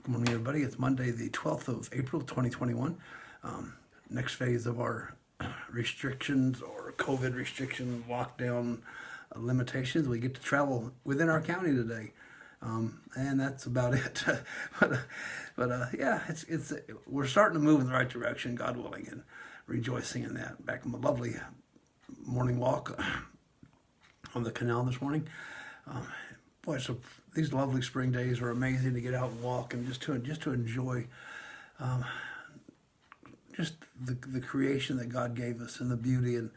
Good morning, everybody. It's Monday, the 12th of April, 2021. Next phase of our restrictions or COVID restriction lockdown limitations. We get to travel within our county today. And that's about it. Yeah, we're starting to move in the right direction, God willing, and rejoicing in that. Back on a lovely morning walk on the canal this morning. Boy, so these lovely spring days are amazing to get out and walk and just to enjoy just the creation that God gave us and the beauty, and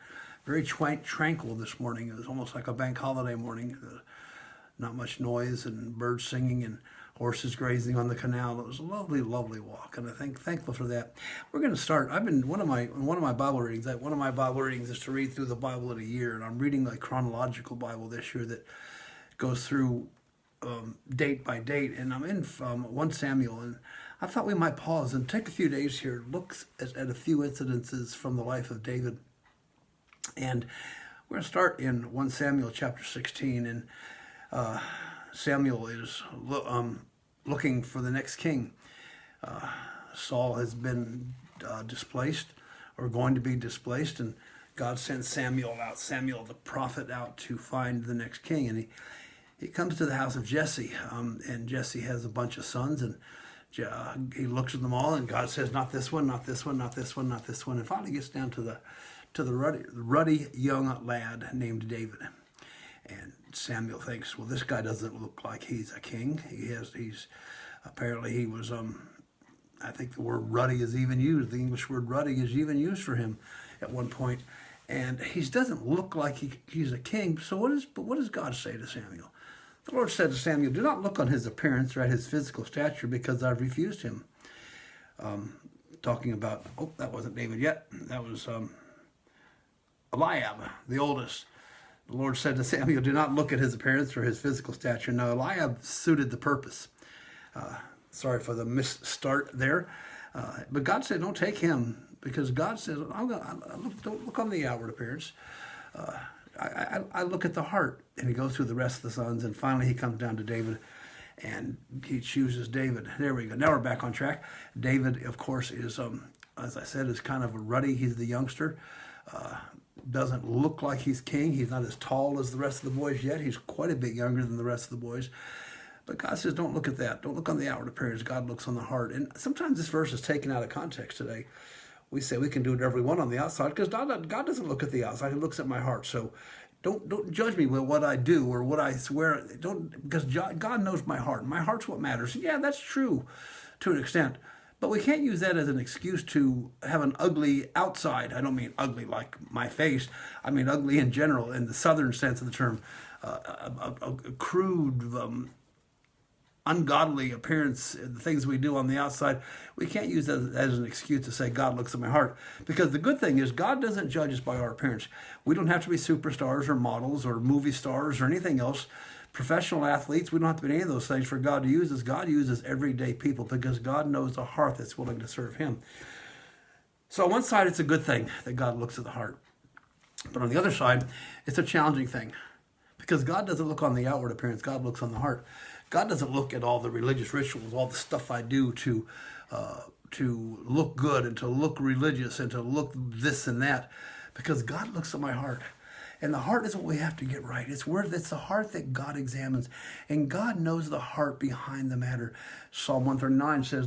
very tranquil this morning. It was almost like a bank holiday morning. Not much noise and birds singing and horses grazing on the canal. It was a lovely, lovely walk, and I think thankful for that. We're going to start. I've been one of my Bible readings. One of my Bible readings is to read through the Bible in a year, and I'm reading a chronological Bible this year that goes through date by date, and I'm in 1 Samuel, and I thought we might pause and take a few days here, look at a few incidences from the life of David. And we're going to start in 1 Samuel chapter 16, and Samuel is looking for the next king. Saul has been displaced, or going to be displaced, and God sends Samuel the prophet out to find the next king. And he comes to the house of Jesse, and Jesse has a bunch of sons, and he looks at them all, and God says, not this one, not this one, not this one, not this one, and finally gets down to the ruddy young lad named David. And Samuel thinks, well, this guy doesn't look like he's a king. He's apparently he was I think the word ruddy is even used. The English word ruddy is even used for him at one point, and he doesn't look like he's a king. So what does God say to Samuel? The Lord said to Samuel, do not look on his appearance or at his physical stature, because I've refused him. Talking about, that wasn't David yet. That was Eliab, the oldest. The Lord said to Samuel, do not look at his appearance or his physical stature. Now, Eliab suited the purpose. Sorry for the misstart there. But God said, don't take him, because God says, don't look on the outward appearance. I look at the heart. And he goes through the rest of the sons, and finally he comes down to David, and he chooses David. There we go. Now we're back on track. David, of course, is, as I said, is kind of a ruddy. He's the youngster. Doesn't look like he's king. He's not as tall as the rest of the boys yet. He's quite a bit younger than the rest of the boys. But God says, don't look at that. Don't look on the outward appearance. God looks on the heart. And sometimes this verse is taken out of context today. We say we can do whatever we want on the outside, because God doesn't look at the outside. He looks at my heart. So don't judge me with what I do or what I swear. Because God knows my heart. My heart's what matters. Yeah, that's true to an extent. But we can't use that as an excuse to have an ugly outside. I don't mean ugly like my face. I mean ugly in general, in the southern sense of the term. A crude, ungodly appearance, the things we do on the outside. We can't use that as an excuse to say God looks at my heart. Because the good thing is God doesn't judge us by our appearance. We don't have to be superstars or models or movie stars or anything else. Professional athletes, we don't have to be any of those things for God to use us. God uses everyday people, because God knows a heart that's willing to serve him. So on one side, it's a good thing that God looks at the heart. But on the other side, it's a challenging thing, because God doesn't look on the outward appearance. God looks on the heart. God doesn't look at all the religious rituals, all the stuff I do to look good and to look religious and to look this and that, because God looks at my heart. And the heart is what we have to get right. It's the heart that God examines. And God knows the heart behind the matter. Psalm 139 says,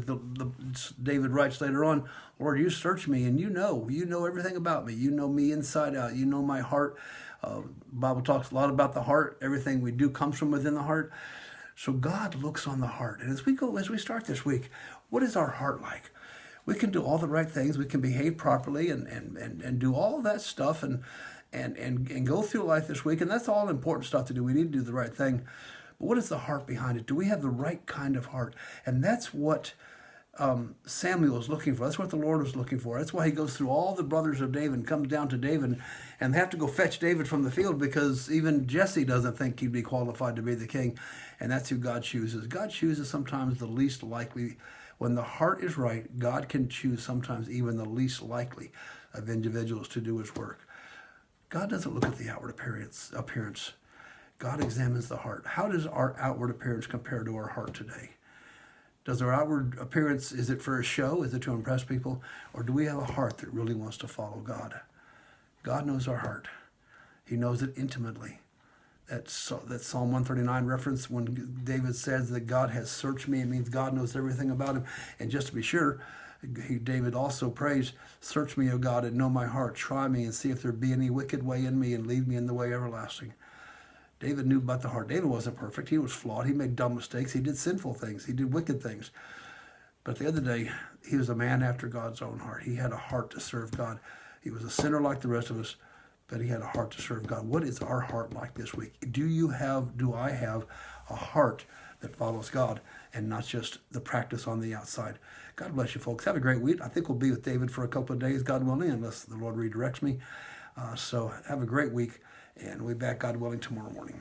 David writes later on, Lord, you search me, and you know everything about me. You know me inside out. You know my heart. Bible talks a lot about the heart. Everything we do comes from within the heart. So God looks on the heart. And as we start this week, what is our heart like? We can do all the right things. We can behave properly and do all that stuff and go through life this week. And that's all important stuff to do. We need to do the right thing. But what is the heart behind it? Do we have the right kind of heart? And that's what Samuel is looking for. That's what the Lord was looking for. That's why he goes through all the brothers of David and comes down to David, and they have to go fetch David from the field, because even Jesse doesn't think he'd be qualified to be the king. And that's who God chooses. God chooses sometimes the least likely. When the heart is right, God can choose sometimes even the least likely of individuals to do his work. God doesn't look at the outward appearance. God examines the heart. How does our outward appearance compare to our heart today? Does our outward appearance, is it for a show? Is it to impress people? Or do we have a heart that really wants to follow God? God knows our heart. He knows it intimately. That Psalm 139 reference when David says that God has searched me, it means God knows everything about him. And just to be sure, David also prays, search me, O God, and know my heart. Try me and see if there be any wicked way in me and lead me in the way everlasting. David knew about the heart. David wasn't perfect. He was flawed. He made dumb mistakes. He did sinful things. He did wicked things. But at the end of the day, he was a man after God's own heart. He had a heart to serve God. He was a sinner like the rest of us, but he had a heart to serve God. What is our heart like this week? Do I have a heart that follows God and not just the practice on the outside? God bless you, folks. Have a great week. I think we'll be with David for a couple of days, God willing, unless the Lord redirects me. So have a great week, and we'll be back, God willing, tomorrow morning.